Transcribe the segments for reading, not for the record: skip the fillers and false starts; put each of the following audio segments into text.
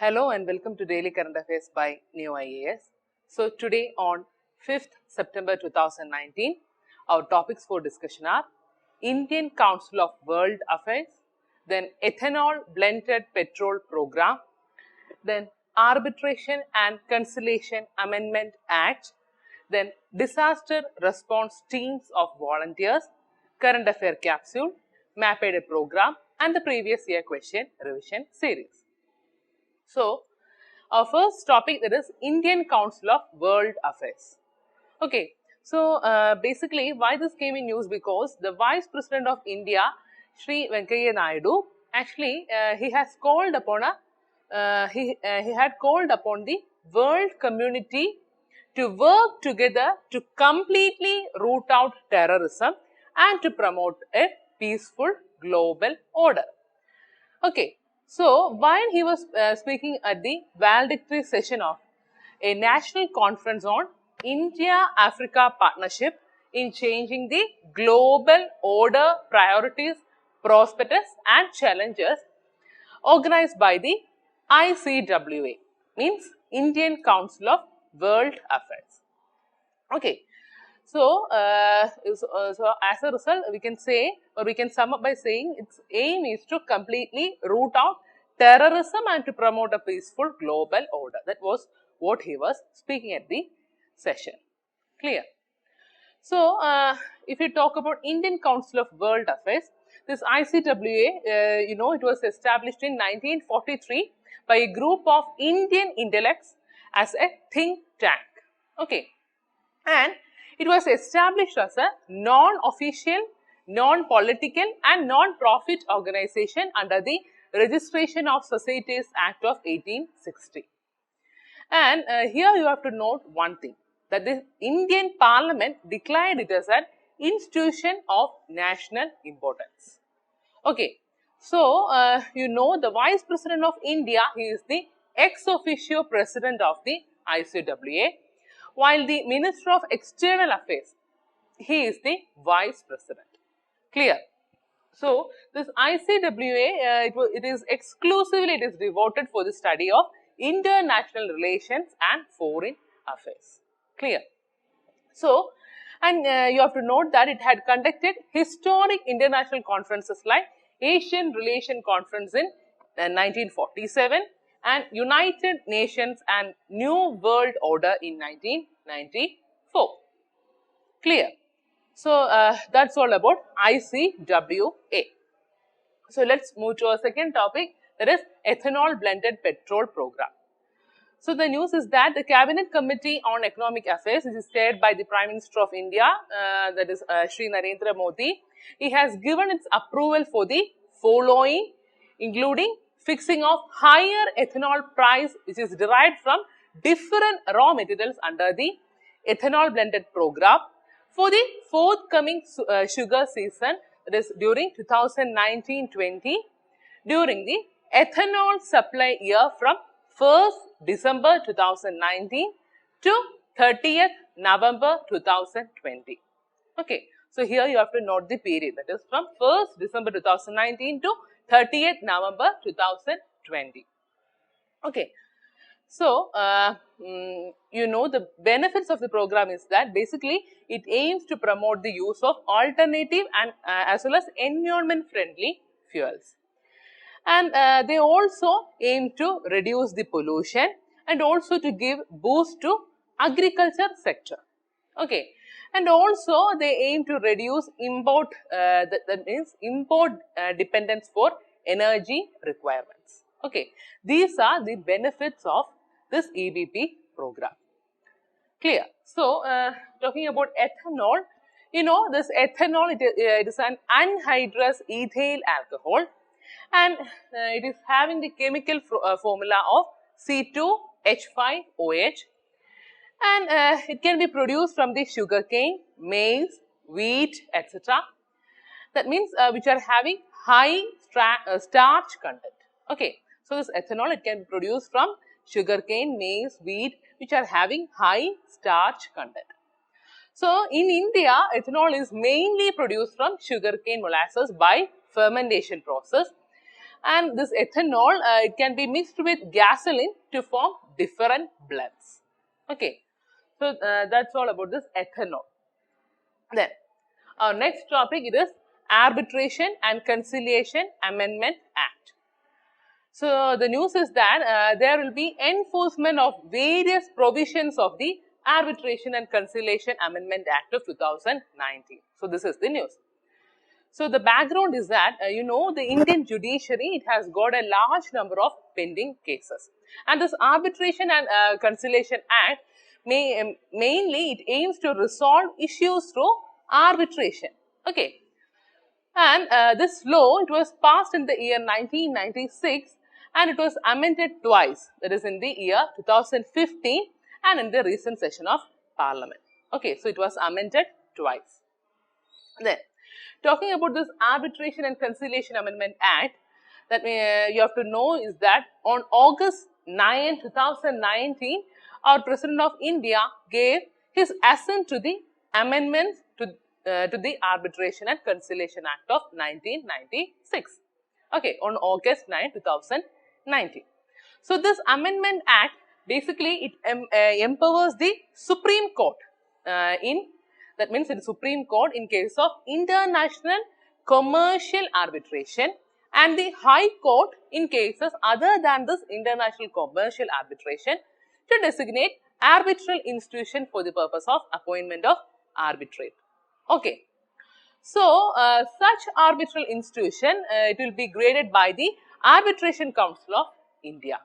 Hello and welcome to Daily Current Affairs by New IAS. So today on 5th September 2019, our topics for discussion are Indian Council of World Affairs, then Ethanol Blended Petrol Program, then Arbitration and Conciliation Amendment Act, then Disaster Response Teams of Volunteers, Current Affair Capsule, Mapped Program and the previous year question revision series. So, our first topic, that is Indian Council of World Affairs. Okay, so basically why this came in news, because the Vice President of India, Sri Venkaiah Naidu, actually he has called upon he had called upon the world community to work together to completely root out terrorism and to promote a peaceful global order. Okay, so while he was speaking at the valedictory session of a national conference on India-Africa partnership in changing the global order, priorities, prospects and challenges, organized by the ICWA, means Indian Council of World Affairs. Okay. So, so as a result, we can say, or we can sum up by saying, its aim is to completely root out terrorism and to promote a peaceful global order. That was what he was speaking at the session. Clear? So, if you talk about Indian Council of World Affairs, this ICWA, it was established in 1943 by a group of Indian intellects as a think tank. Okay, and it was established as a non-official, non-political and non-profit organization under the Registration of Societies Act of 1860. And here you have to note one thing, that the Indian Parliament declared it as an institution of national importance. Okay, so the Vice President of India, he is the ex officio President of the ICWA, while the Minister of External Affairs, he is the Vice President. Clear? So, this ICWA, it is devoted for the study of international relations and foreign affairs. Clear? So, and you have to note that it had conducted historic international conferences like Asian Relation Conference in 1947 and United Nations and New World Order in 1994. Clear? So, that's all about ICWA. So, let's move to our second topic, that is Ethanol Blended Petrol Program. So, the news is that the Cabinet Committee on Economic Affairs, which is chaired by the Prime Minister of India, that is Sri Narendra Modi, he has given its approval for the following, including fixing of higher ethanol price, which is derived from different raw materials under the ethanol blended program for the forthcoming sugar season, that is during 2019-20, during the ethanol supply year from 1st December 2019 to 30th November 2020. Okay. So, here you have to note the period, that is from 1st December 2019 to 30th November 2020. Okay. So, the benefits of the program is that basically it aims to promote the use of alternative and as well as environment friendly fuels. And they also aim to reduce the pollution and also to give boost to agriculture sector. Okay. And also they aim to reduce import, that means import dependence for energy requirements. Okay. These are the benefits of this EBP program. Clear? So, talking about ethanol, this ethanol, it is an anhydrous ethyl alcohol, and it is having the chemical formula of C2H5OH, and it can be produced from the sugarcane, maize, wheat, etc. That means which are having high starch content. Okay. So, this ethanol, it can be produced from sugarcane, maize, wheat, which are having high starch content. So, in India, ethanol is mainly produced from sugarcane molasses by fermentation process, and this ethanol it can be mixed with gasoline to form different blends. Okay, so that's all about this ethanol. Then our next topic it is Arbitration and Conciliation Amendment Act. So the news is that there will be enforcement of various provisions of the Arbitration and Conciliation Amendment Act of 2019. So this is the news. So the background is that the Indian judiciary, it has got a large number of pending cases, and this Arbitration and Conciliation Act mainly it aims to resolve issues through arbitration. Okay, and this law it was passed in the year 1996 and it was amended twice, that is in the year 2015 and in the recent session of Parliament. Okay, so it was amended twice. Then, talking about this Arbitration and Conciliation Amendment Act, that you have to know is that on August 9, 2019, our President of India gave his assent to the amendments to the Arbitration and Conciliation Act of 1996. Okay, on August 9, 2019. So this Amendment Act basically it empowers the Supreme Court that means in Supreme Court in case of international commercial arbitration and the High Court in cases other than this international commercial arbitration to designate arbitral institution for the purpose of appointment of arbitrator. Okay. So, such arbitral institution it will be graded by the Arbitration Council of India.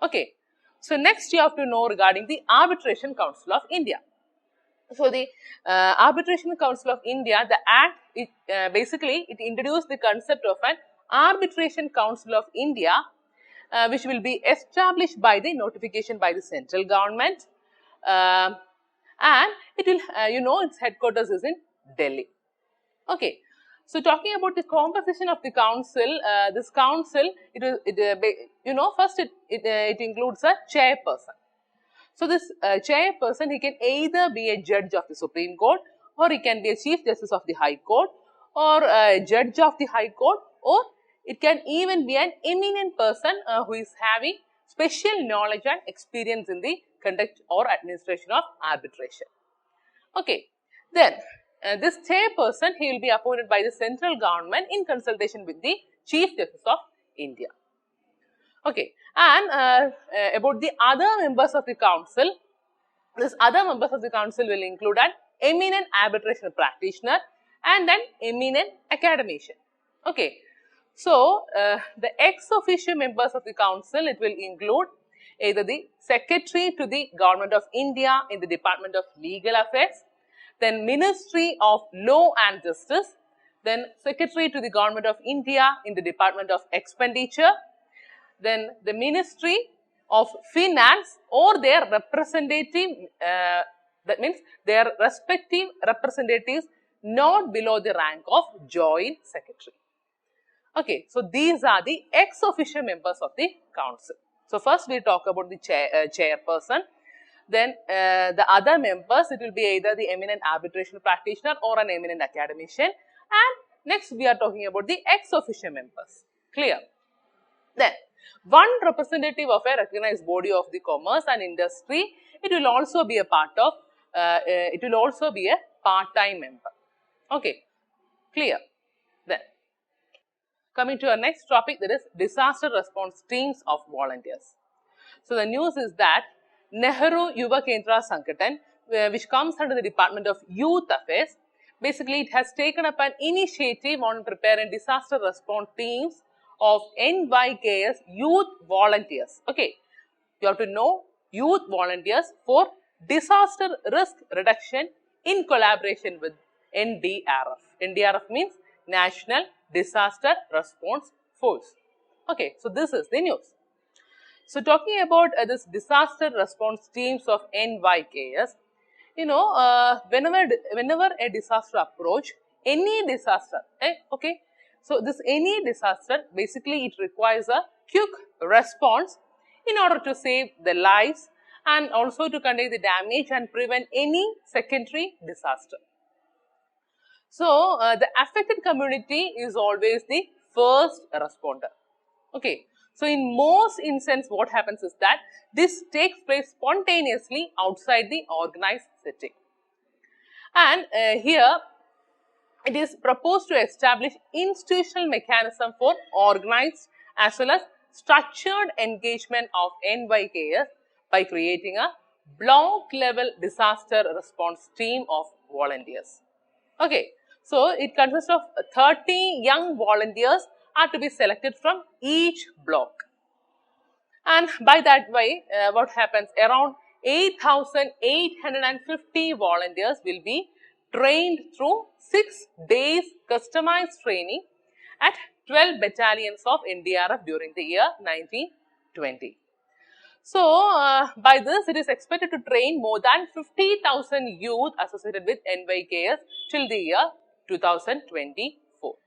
Okay. So, next you have to know regarding the Arbitration Council of India. So, the Arbitration Council of India, the Act, basically it introduced the concept of an Arbitration Council of India, which will be established by the notification by the central government, and it will, its headquarters is in Delhi. Okay. So, talking about the composition of the council, this council, first it includes a chairperson. So, this chairperson, he can either be a judge of the Supreme Court or he can be a Chief Justice of the High Court or a judge of the High Court, or it can even be an eminent person who is having special knowledge and experience in the conduct or administration of arbitration. Okay. Then, this chairperson, he will be appointed by the central government in consultation with the Chief Justice of India. Okay, and about the other members of the council, this other members of the council will include an eminent arbitration practitioner and an eminent academician. Okay, so the ex officio members of the council, it will include either the Secretary to the Government of India in the Department of Legal Affairs, then Ministry of Law and Justice, then Secretary to the Government of India in the Department of Expenditure, then the Ministry of Finance or their representative, that means their respective representatives not below the rank of Joint Secretary. Okay, so these are the ex officio members of the council. So first we talk about the chairperson, then the other members, it will be either the eminent arbitration practitioner or an eminent academician, and next we are talking about the ex officio members. Clear? Then, one representative of a recognized body of the commerce and industry, it will also be a part of, it will also be a part-time member. Okay, clear? Then, coming to our next topic, that is disaster response teams of volunteers. So, the news is that Nehru Yuva Kendra Sankatan, which comes under the Department of Youth Affairs, basically it has taken up an initiative on preparing disaster response teams of NYKS youth volunteers. Okay, you have to know youth volunteers for disaster risk reduction in collaboration with NDRF. NDRF means National Disaster Response Force. Okay, so this is the news. So talking about this disaster response teams of NYKS, whenever a disaster approach, any disaster, okay. So this any disaster, basically it requires a quick response in order to save the lives and also to contain the damage and prevent any secondary disaster. So the affected community is always the first responder. Okay. So, in most instances, what happens is that this takes place spontaneously outside the organized setting. And here, it is proposed to establish institutional mechanism for organized as well as structured engagement of NYKS by creating a block level disaster response team of volunteers. Okay, so it consists of 30 young volunteers are to be selected from each block. And by that way, what happens? Around 8,850 volunteers will be trained through 6 days customized training at 12 battalions of NDRF during the year 1920. So, by this it is expected to train more than 50,000 youth associated with NYKS till the year 2024.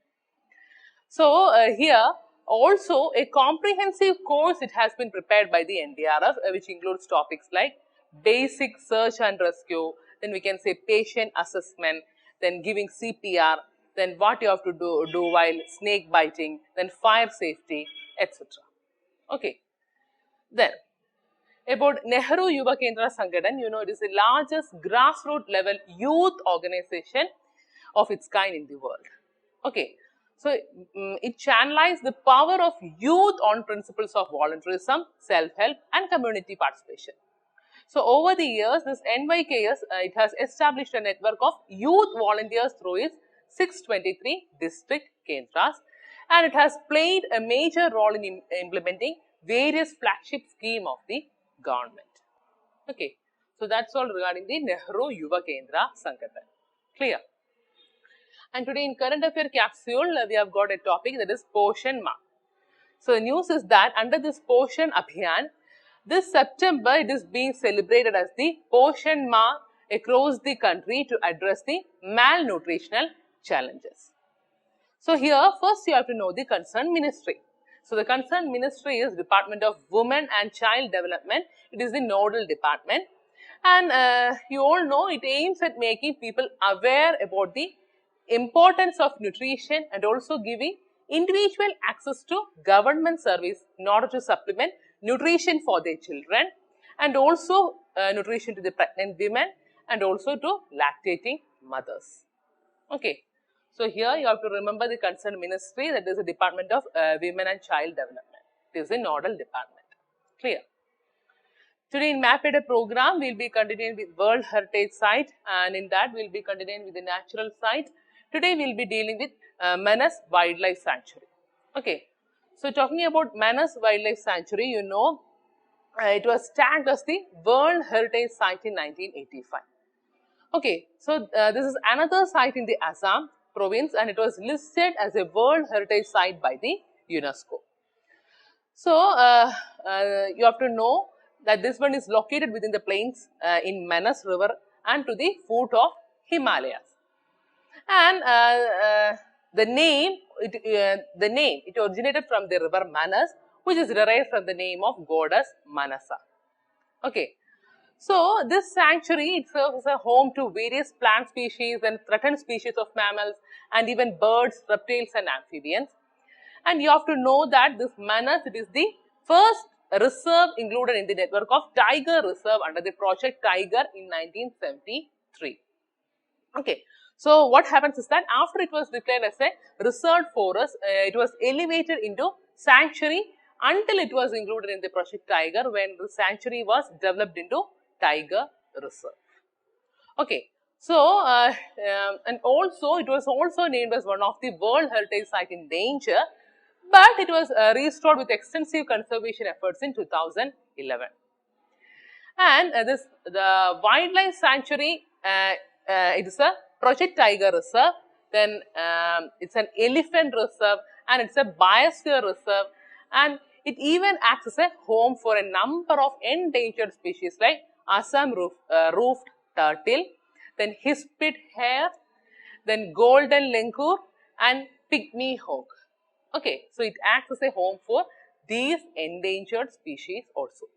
So, here also a comprehensive course it has been prepared by the NDRF which includes topics like basic search and rescue, then we can say patient assessment, then giving CPR, then what you have to do while snake biting, then fire safety, etc. Okay. Then about Nehru Yuva Kendra Sangadan, you know, it is the largest grassroots level youth organization of its kind in the world. Okay. So, it channelizes the power of youth on principles of volunteerism, self-help and community participation. So, over the years, this NYKS, it has established a network of youth volunteers through its 623 district kendras, and it has played a major role in implementing various flagship schemes of the government. Okay. So, that's all regarding the Nehru Yuva Kendra Sangadan. Clear? And today in current affair capsule, we have got a topic that is Poshan Maah. So, the news is that under this Poshan Abhiyan, this September it is being celebrated as the Poshan Maah across the country to address the malnutritional challenges. So, here first you have to know the concerned ministry. So, the concerned ministry is Department of Women and Child Development. It is the nodal department, and you all know it aims at making people aware about the importance of nutrition and also giving individual access to government service in order to supplement nutrition for their children and also nutrition to the pregnant women and also to lactating mothers. Okay. So, here you have to remember the concerned ministry, that is the Department of Women and Child Development. It is a nodal department. Clear? Today in MapAdA program, we will be continuing with World Heritage Site, and in that we will be continuing with the natural site. Today we will be dealing with Manas Wildlife Sanctuary. Okay. So, talking about Manas Wildlife Sanctuary, you know, it was tagged as the World Heritage Site in 1985. Okay. So, this is another site in the Assam province and it was listed as a World Heritage Site by the UNESCO. So, you have to know that this one is located within the plains in Manas river and to the foot of Himalayas. And the name it originated from the river Manas, which is derived from the name of goddess Manasa. Okay. So, this sanctuary it serves as a home to various plant species and threatened species of mammals and even birds, reptiles and amphibians. And you have to know that this Manas, it is the first reserve included in the network of Tiger Reserve under the Project Tiger in 1973. Okay. So, what happens is that after it was declared as a reserved forest, it was elevated into sanctuary until it was included in the Project Tiger when the sanctuary was developed into Tiger Reserve. Okay. So, and also it was also named as one of the World Heritage Site in danger, but it was restored with extensive conservation efforts in 2011. And the wildlife sanctuary, it is a Project Tiger Reserve, then it's an elephant reserve and it's a biosphere reserve, and it even acts as a home for a number of endangered species like Assam roofed turtle, then hispid hare, then golden langur and pygmy hawk. Okay, so it acts as a home for these endangered species also.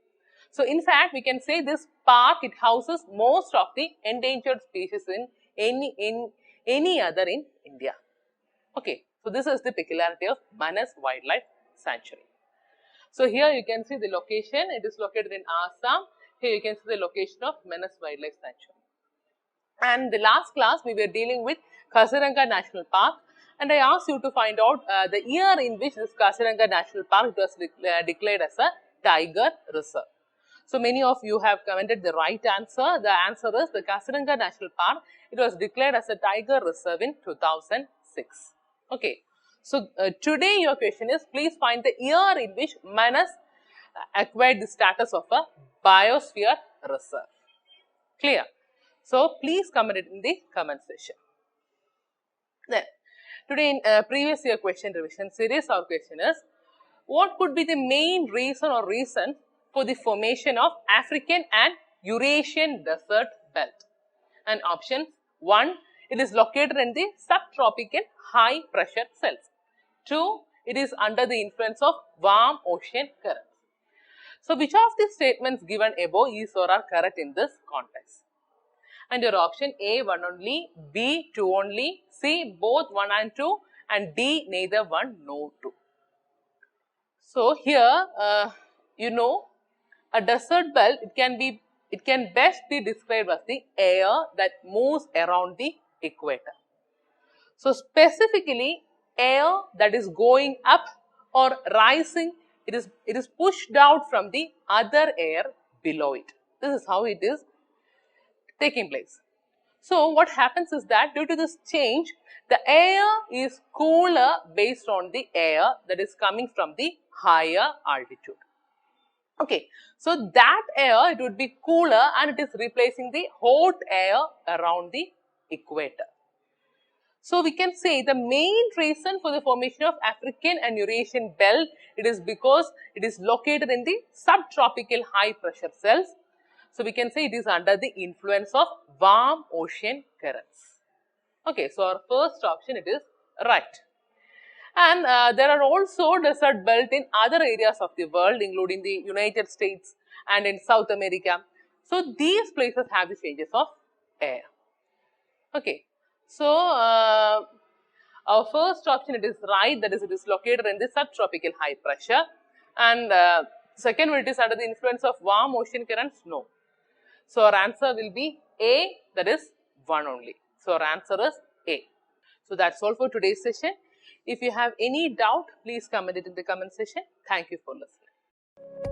So, in fact, we can say this park it houses most of the endangered species in any other in India. Okay, so this is the peculiarity of Manas Wildlife Sanctuary. So here you can see the location. It is located in Assam. Here you can see the location of Manas Wildlife Sanctuary. And the last class we were dealing with Kaziranga National Park, and I asked you to find out the year in which this Kaziranga National Park was declared as a tiger reserve. So many of you have commented the right answer. The answer is the Kaziranga National Park. It was declared as a tiger reserve in 2006. Okay. So today your question is, please find the year in which Manas acquired the status of a biosphere reserve. Clear? So please comment it in the comment section. Then today in previous year question revision series, our question is, what could be the main reason or reason for the formation of African and Eurasian desert belt? And option 1, it is located in the subtropical high pressure cells. 2, it is under the influence of warm ocean currents. So which of the statements given above is or are correct in this context? And your option A 1 only, B 2 only, C both 1 and 2, and D neither 1 nor 2. So here you know, a desert belt, it can best be described as the air that moves around the equator. So specifically air that is going up or rising, it is pushed out from the other air below it. This is how it is taking place. So what happens is that due to this change, the air is cooler based on the air that is coming from the higher altitude. Okay, so that air, it would be cooler and it is replacing the hot air around the equator. So we can say the main reason for the formation of African and Eurasian belt, it is because it is located in the subtropical high pressure cells. So we can say it is under the influence of warm ocean currents. Okay, so our first option, it is right. And there are also desert belt in other areas of the world, including the United States and in South America. So these places have the changes of air. Okay, so our first option, it is right, that is, it is located in the subtropical high pressure. And second one, it is under the influence of warm ocean currents. No. So our answer will be A, that is 1 only. So our answer is A. So that's all for today's session. If you have any doubt, please comment it in the comment section. Thank you for listening.